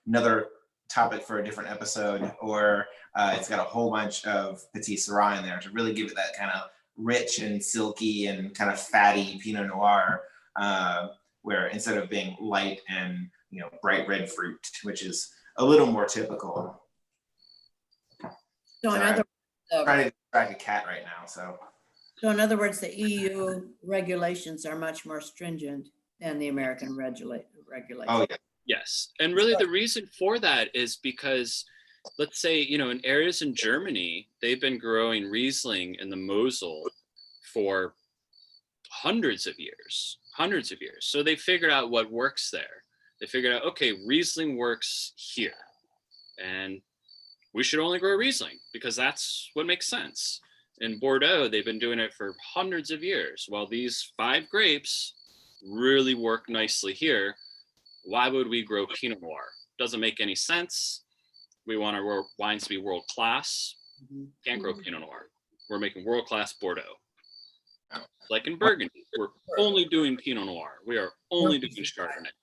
another topic for a different episode, or it's got a whole bunch of Petit Syrah in there to really give it that kind of rich and silky and kind of fatty Pinot Noir, where instead of being light and bright red fruit, which is a little more typical. So in other words, I'm trying to distract a cat right now. So in other words, the EU regulations are much more stringent than the American regulations. Oh yeah. Yes. And really the reason for that is because, let's say, in areas in Germany, they've been growing Riesling in the Mosel for hundreds of years. So they figured out what works there. They figured out, okay, Riesling works here. And we should only grow Riesling because that's what makes sense. In Bordeaux, they've been doing it for hundreds of years. Well, these 5 grapes really work nicely here. Why would we grow Pinot Noir? Doesn't make any sense. We want our wines to be world class. Can't grow Pinot Noir. We're making world class Bordeaux. Like in Burgundy, we're only doing Pinot Noir. We are only doing Chardonnay.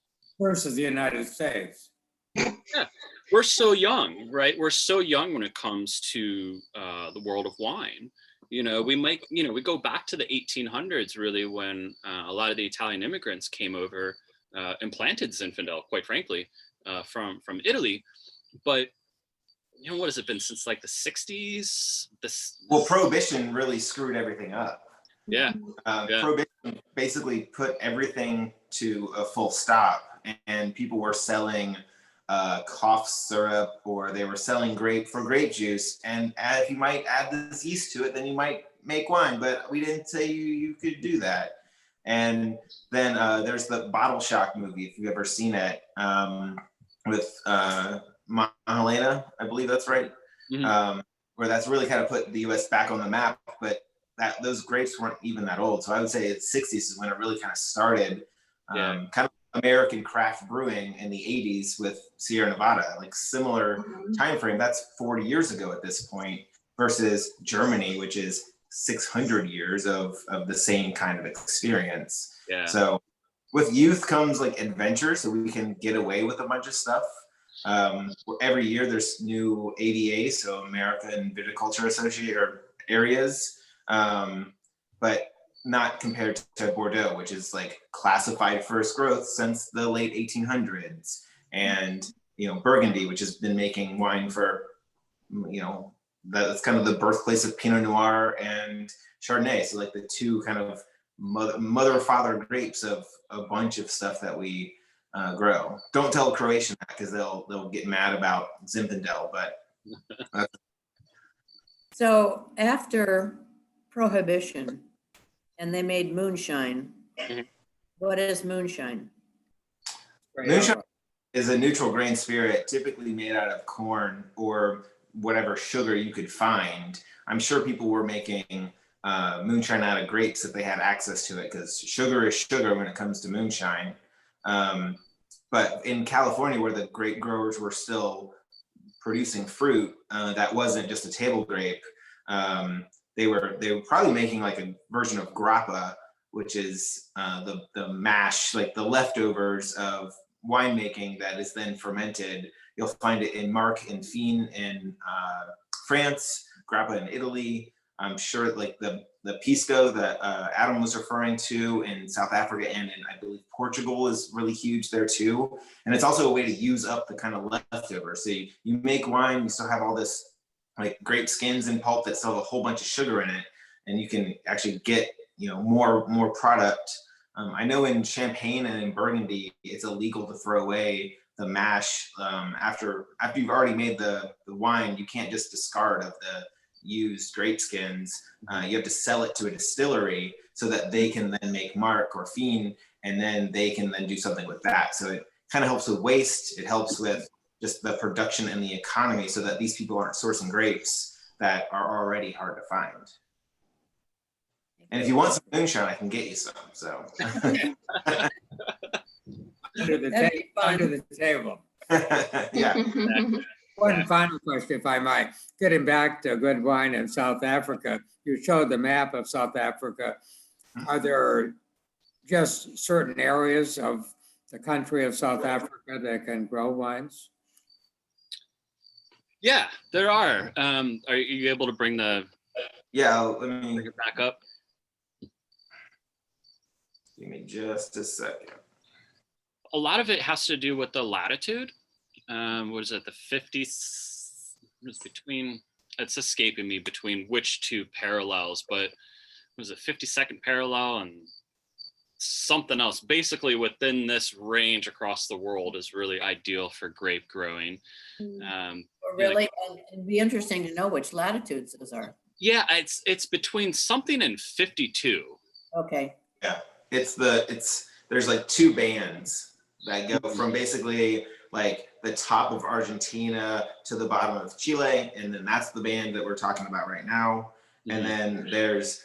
Versus the United States. Yeah, we're so young, right? We're so young when it comes to the world of wine. We go back to the 1800s really when a lot of the Italian immigrants came over implanted Zinfandel, quite frankly, from Italy. But what has it been since like the 60s? Well, Prohibition really screwed everything up. Yeah. Prohibition basically put everything to a full stop, and people were selling cough syrup, or they were selling grape juice. And if you might add this yeast to it, then you might make wine. But we didn't say you could do that. And then there's the Bottle Shock movie, if you've ever seen it, with Mahalena, I believe that's right, where that's really kind of put the U.S. back on the map. But those grapes weren't even that old. So I would say it's 60s is when it really kind of started, kind of American craft brewing in the 80s with Sierra Nevada, like similar time frame. That's 40 years ago at this point, versus Germany, which is 600 years of the same kind of experience. Yeah. So with youth comes like adventure, so we can get away with a bunch of stuff. Every year there's new AVA, so American Viticulture Association or areas, but not compared to Bordeaux, which is like classified first growth since the late 1800s, and Burgundy, which has been making wine for that's kind of the birthplace of Pinot Noir and Chardonnay. So like the two kind of mother father grapes of a bunch of stuff that we grow. Don't tell Croatian that, because they'll get mad about Zinfandel. But So after Prohibition, and they made moonshine. What is moonshine? moonshine is a neutral grain spirit, typically made out of corn or whatever sugar you could find. I'm sure people were making moonshine out of grapes if they had access to it, because sugar is sugar when it comes to moonshine. But in California, where the grape growers were still producing fruit that wasn't just a table grape, they were probably making like a version of grappa, which is the mash, like the leftovers of winemaking that is then fermented. You'll find it in Marc and Fine in France, grappa in Italy. I'm sure like the pisco that Adam was referring to in South Africa and in, I believe, Portugal is really huge there too. And it's also a way to use up the kind of leftovers. So you make wine, you still have all this like grape skins and pulp that still have a whole bunch of sugar in it, and you can actually get more product. I know in Champagne and in Burgundy, it's illegal to throw away the mash after you've already made the wine. You can't just discard of the used grape skins. You have to sell it to a distillery so that they can then make Marc or Fine, and then they can then do something with that. So it kind of helps with waste. It helps with just the production and the economy, so that these people aren't sourcing grapes that are already hard to find. And if you want some moonshine, I can get you some. So Under the table. yeah. One final question, if I might. Getting back to good wine in South Africa, you showed the map of South Africa. Are there just certain areas of the country of South Africa that can grow wines? Yeah, there are. Are you able to bring let me bring it back up? Give me just a second. A lot of it has to do with the latitude. What is it? The 50s is between. It's escaping me between which two parallels, but was it 52nd parallel and something else? Basically, within this range across the world is really ideal for grape growing. Really, and it'd be interesting to know which latitudes those are. Yeah, it's between something and 52. Okay. Yeah, there's like two bands that go from basically like the top of Argentina to the bottom of Chile, and then that's the band that we're talking about right now. And then there's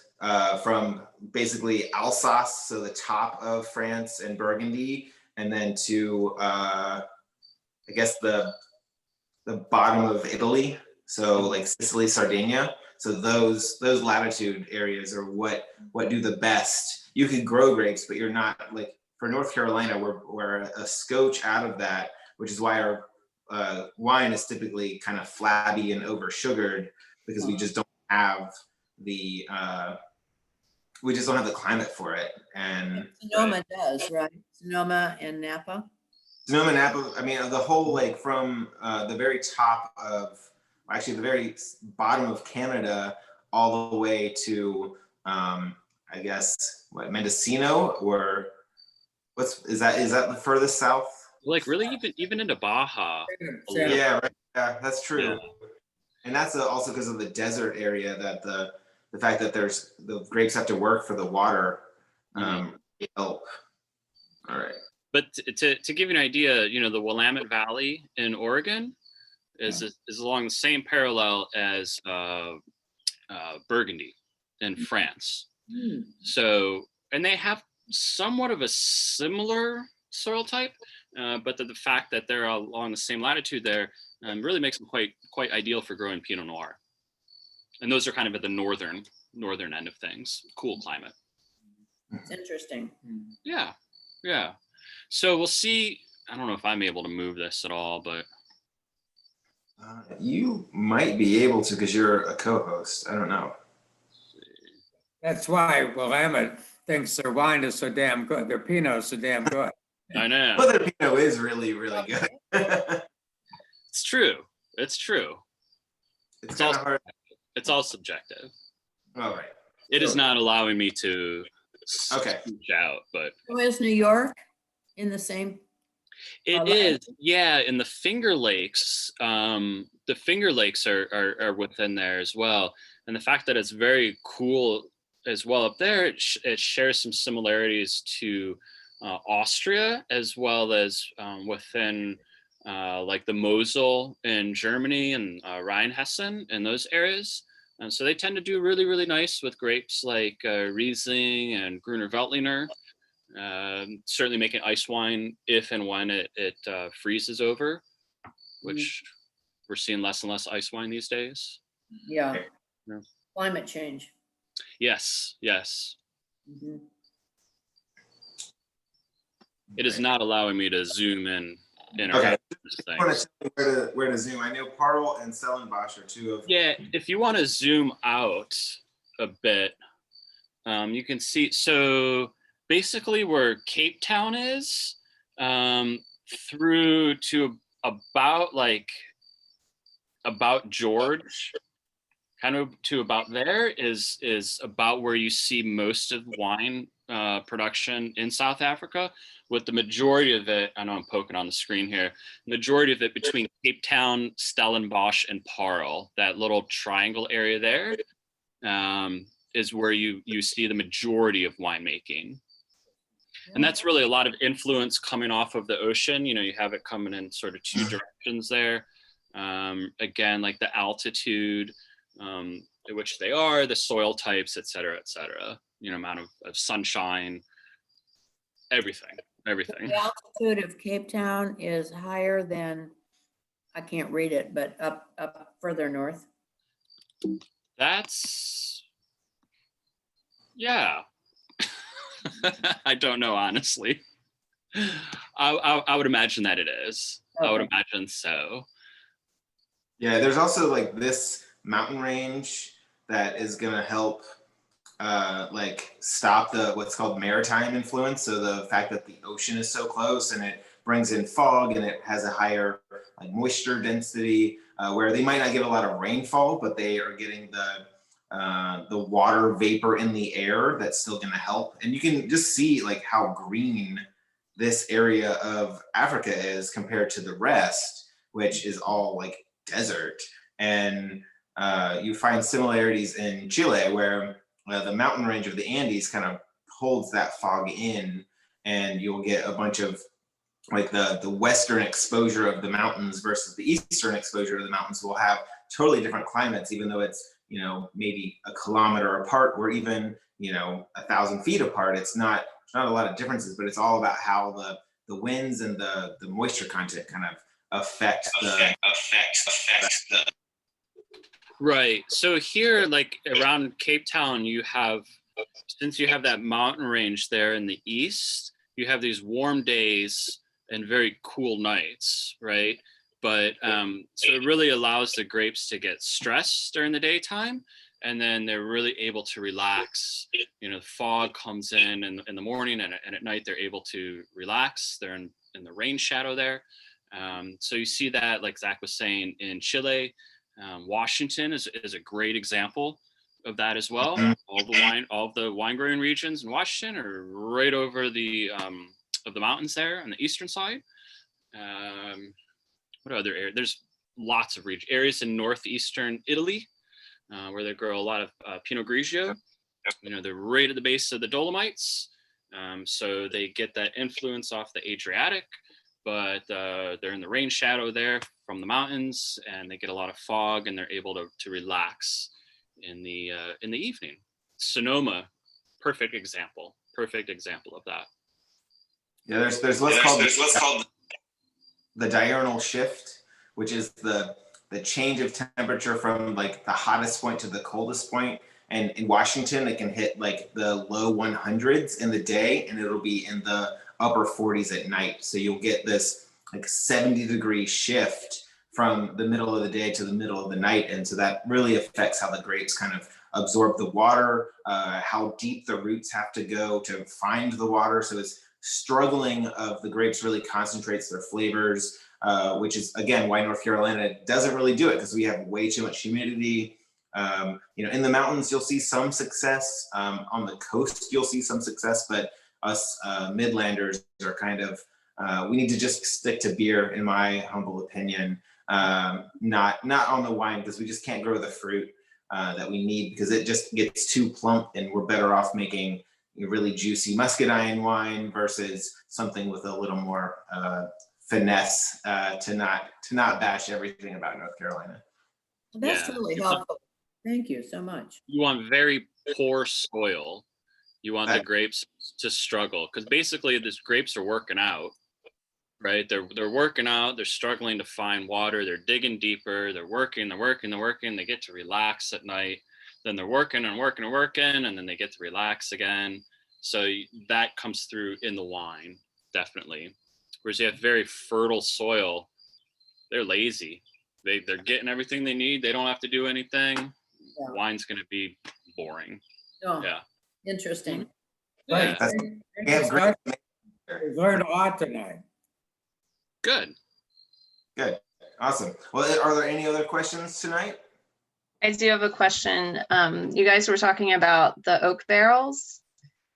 from basically Alsace, so the top of France and Burgundy, and then to I guess the bottom of Italy, so like Sicily, Sardinia. So those latitude areas are what do the best. You can grow grapes, but you're not like, for North Carolina, we're a scotch out of that, which is why our wine is typically kind of flabby and over sugared, because we just don't have the we just don't have the climate for it. And Sonoma does, right? Sonoma and Napa. Sonoma, Napa, I mean, the whole, like, from the very top of, actually the very bottom of Canada, all the way to, I guess, what, Mendocino, or is that the furthest south? Like really even into Baja. Yeah. Yeah, right. Yeah, that's true. Yeah. And that's also because of the desert area, that the fact that there's the grapes have to work for the water help. All right. But to give you an idea, you know, the Willamette Valley in Oregon is along the same parallel as Burgundy in France. So, and they have somewhat of a similar soil type, but the fact that they're along the same latitude there really makes them quite ideal for growing Pinot Noir. And those are kind of at the northern end of things. Cool climate. It's interesting. Yeah. So we'll see. I don't know if I'm able to move this at all, but You might be able to, because you're a co-host. I don't know. That's why Willamette thinks their wine is so damn good. Their Pinot is so damn good. I know. But their Pinot is really, really good. It's true. It's true. It's kind of hard. It's all subjective. All right. It is not allowing me to Okay. speak out, but So is New York in the same? it is, yeah. In the Finger Lakes, the Finger Lakes are within there as well, and the fact that it's very cool as well up there, it shares some similarities to Austria, as well as within like the Mosel in Germany and Rheinhessen and those areas. And so they tend to do really, really nice with grapes like Riesling and Gruner Veltliner. Certainly making ice wine if and when it freezes over, which we're seeing less and less ice wine these days. Yeah. Yeah. Climate change. Yes. Mhm. It is not allowing me to zoom in. Okay. I want Things. to tell you where to zoom. I know Parle and Stellenbosch are two of. Yeah, if you want to zoom out a bit, you can see. So basically, where Cape Town is, through to about George, kind of to about there is about where you see most of wine production in South Africa, with the majority of it, I know I'm poking on the screen here, majority of it between Cape Town, Stellenbosch, and Parle, that little triangle area there, is where you see the majority of winemaking. And that's really a lot of influence coming off of the ocean. You know, you have it coming in sort of two directions there. Again, like the altitude at which they are, the soil types, et cetera, you know, amount of sunshine, everything. The altitude of Cape Town is higher than, I can't read it, but up further north. That's, yeah. I don't know, honestly. I would imagine that it is. I would imagine so. Yeah, there's also like this mountain range that is going to help like stop the what's called maritime influence. So the fact that the ocean is so close and it brings in fog and it has a higher like moisture density, where they might not get a lot of rainfall, but they are getting the water vapor in the air that's still going to help. And you can just see like how green this area of Africa is compared to the rest, which is all like desert. And you find similarities in Chile, where the mountain range of the Andes kind of holds that fog in, and you'll get a bunch of like the western exposure of the mountains versus the eastern exposure of the mountains will have totally different climates, even though it's, you know, maybe a kilometer apart or even, you know, 1,000 feet apart. It's not a lot of differences, but it's all about how the winds and the moisture content kind of affect the. Right. So here, like around Cape Town, since you have that mountain range there in the east, you have these warm days and very cool nights, right? But so it really allows the grapes to get stressed during the daytime. and then they're really able to relax. You know, the fog comes in the morning, and at night they're able to relax. They're in the rain shadow there. So you see that, like Zach was saying, in Chile. Washington is a great example of that as well. All of the wine growing regions in Washington are right over the of the mountains there on the eastern side. What other area? There's lots of areas in northeastern Italy where they grow a lot of Pinot Grigio. You know, they're right at the base of the Dolomites, so they get that influence off the Adriatic, but they're in the rain shadow there from the mountains, and they get a lot of fog, and they're able to relax in the evening. Sonoma, perfect example of that. Yeah, there's what's called the diurnal shift, which is the change of temperature from like the hottest point to the coldest point. And in Washington, it can hit like the low 100s in the day, and it'll be in the upper 40s at night. So you'll get this like 70-degree shift from the middle of the day to the middle of the night. And so that really affects how the grapes kind of absorb the water, how deep the roots have to go to find the water. So it's struggling of the grapes really concentrates their flavors, which is, again, why North Carolina doesn't really do it, because we have way too much humidity. You know, in the mountains, you'll see some success. On the coast, you'll see some success, but us Midlanders are kind of, we need to just stick to beer, in my humble opinion, not on the wine, because we just can't grow the fruit that we need, because it just gets too plump, and we're better off making really juicy muscadine wine versus something with a little more finesse to not bash everything about North Carolina. That's Yeah. really helpful. Thank you so much. You want very poor soil. You want the grapes to struggle, because basically these grapes are working out, right? They're working out. They're struggling to find water. They're digging deeper. They're working. They get to relax at night. Then they're working, and then they get to relax again. So that comes through in the wine, definitely. Whereas you have very fertile soil, they're lazy. They're getting everything they need. They don't have to do anything. Yeah. Wine's going to be boring. Oh, Yeah. interesting. Right. We have great. We've learned a lot tonight. Good. Awesome. Well, are there any other questions tonight? I do have a question. You guys were talking about the oak barrels,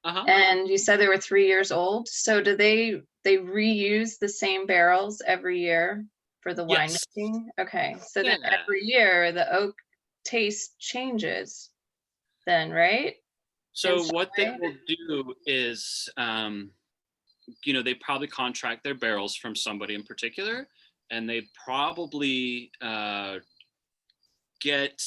and you said they were 3 years old. So do they reuse the same barrels every year for the winemaking? Okay. So then every year the oak taste changes then, right? So what they will do is, you know, they probably contract their barrels from somebody in particular, and they probably get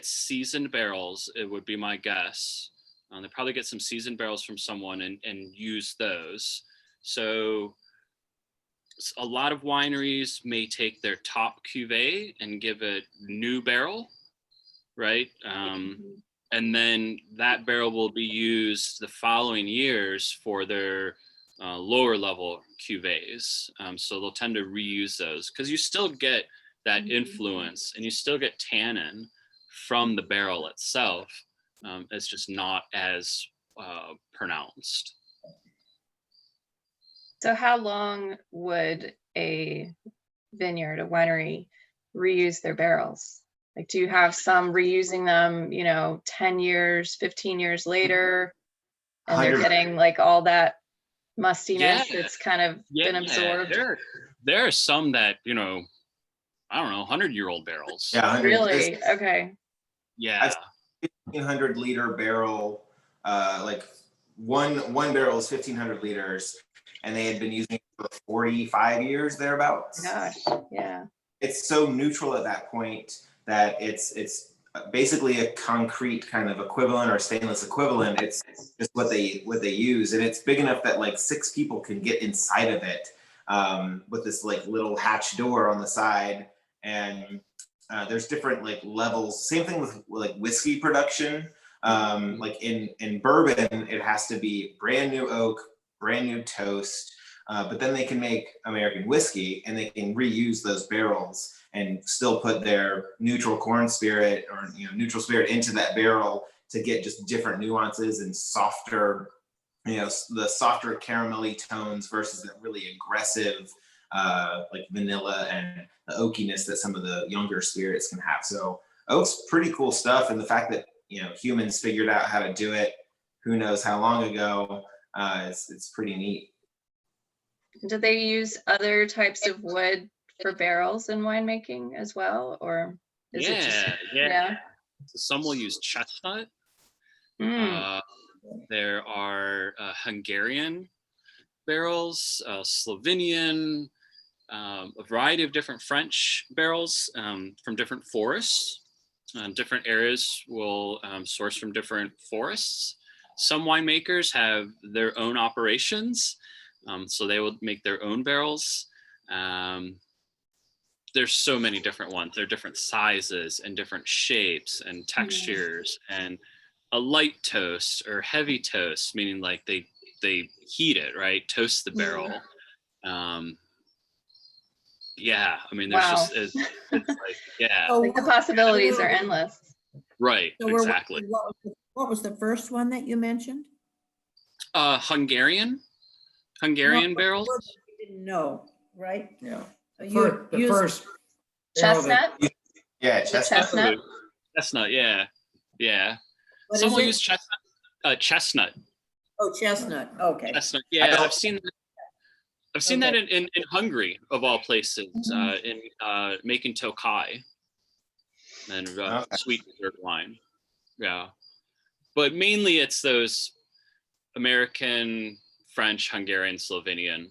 seasoned barrels. It would be my guess. They probably get some seasoned barrels from someone and use those. So a lot of wineries may take their top cuvee and give it new barrel, right? And then that barrel will be used the following years for their lower level cuvées. So they'll tend to reuse those, because you still get that influence and you still get tannin from the barrel itself. It's just not as pronounced. So how long would a winery reuse their barrels? Like, do you have some reusing them, 10 years, 15 years later, and they're getting like all that mustiness that's kind of been absorbed? There are some that, I don't know, 100-year-old barrels. Yeah, really? Okay. Yeah. 1,500 liter barrel, like one barrel is 1,500 liters, and they had been using it for 45 years thereabouts. Gosh, yeah. It's so neutral at that point that it's basically a concrete kind of equivalent or stainless equivalent. It's just what they use, and it's big enough that like 6 people can get inside of it with this like little hatch door on the side. And there's different like levels. Same thing with like whiskey production. Like in bourbon, it has to be brand new oak, brand new toast. But then they can make American whiskey and they can reuse those barrels. and still put their neutral corn spirit or neutral spirit into that barrel to get just different nuances and softer, the softer caramelly tones versus the really aggressive like vanilla and the oakiness that some of the younger spirits can have. So oak's pretty cool stuff, and the fact that humans figured out how to do it, who knows how long ago, it's pretty neat. Do they use other types of wood for barrels in winemaking as well, or is it just yeah. So some will use chestnut. Mm. There are Hungarian barrels, Slovenian, a variety of different French barrels from different forests. Different areas will source from different forests. Some winemakers have their own operations, so they will make their own barrels. There's so many different ones. There are different sizes and different shapes and textures, and a light toast or heavy toast, meaning like they heat it, right? Toast the barrel. Yeah, I mean, there's just it's like, yeah. So Like the possibilities are endless. Right, So exactly. what was the first one that you mentioned? Hungarian No, barrels. you didn't know, right? Yeah. You The used- first barrel that- Chestnut? Yeah, The chestnut. chestnut? Chestnut, yeah. what Some is will it? use chestnut. Oh, chestnut, okay. Chestnut. Yeah, don't- I've seen that in Hungary, of all places, in making Tokai and Okay. sweet dessert wine. Yeah, but mainly it's those American, French, Hungarian, Slovenian.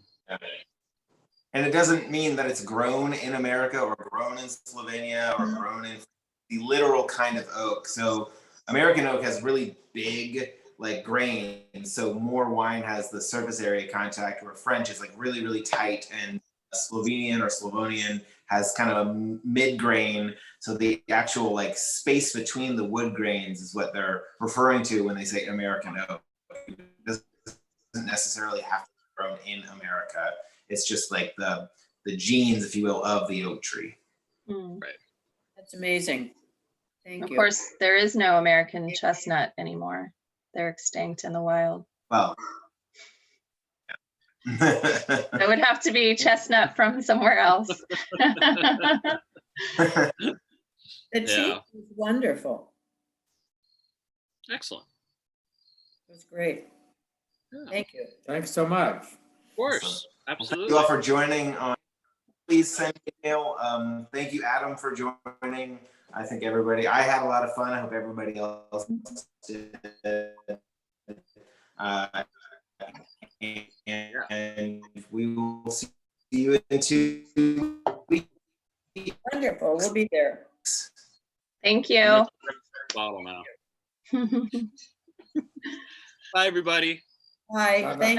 And it doesn't mean that it's grown in America or grown in Slovenia or grown in the literal kind of oak. So American oak has really big like grains. So more wine has the surface area contact, where French is like really, really tight, and Slovenian or Slavonian has kind of a mid grain. So the actual like space between the wood grains is what they're referring to when they say American oak. It doesn't necessarily have to be grown in America. It's just like the genes, if you will, of the oak tree. Mm. That's amazing. Thank Of you. course, there is no American chestnut anymore. They're extinct in the wild. Well, It would have to be chestnut from somewhere else. The tea Yeah. was wonderful. Excellent. It was great. Yeah. Thank you. Thanks so much. Of course, Thank absolutely. you all for joining. Please send me an email. Thank you, Adam, for joining. I think everybody, I had a lot of fun. I hope everybody else did. And we will see you in 2 weeks. Wonderful. We'll be there. Thank you. Bottle now. Bye, everybody. Hi, Bye-bye. thank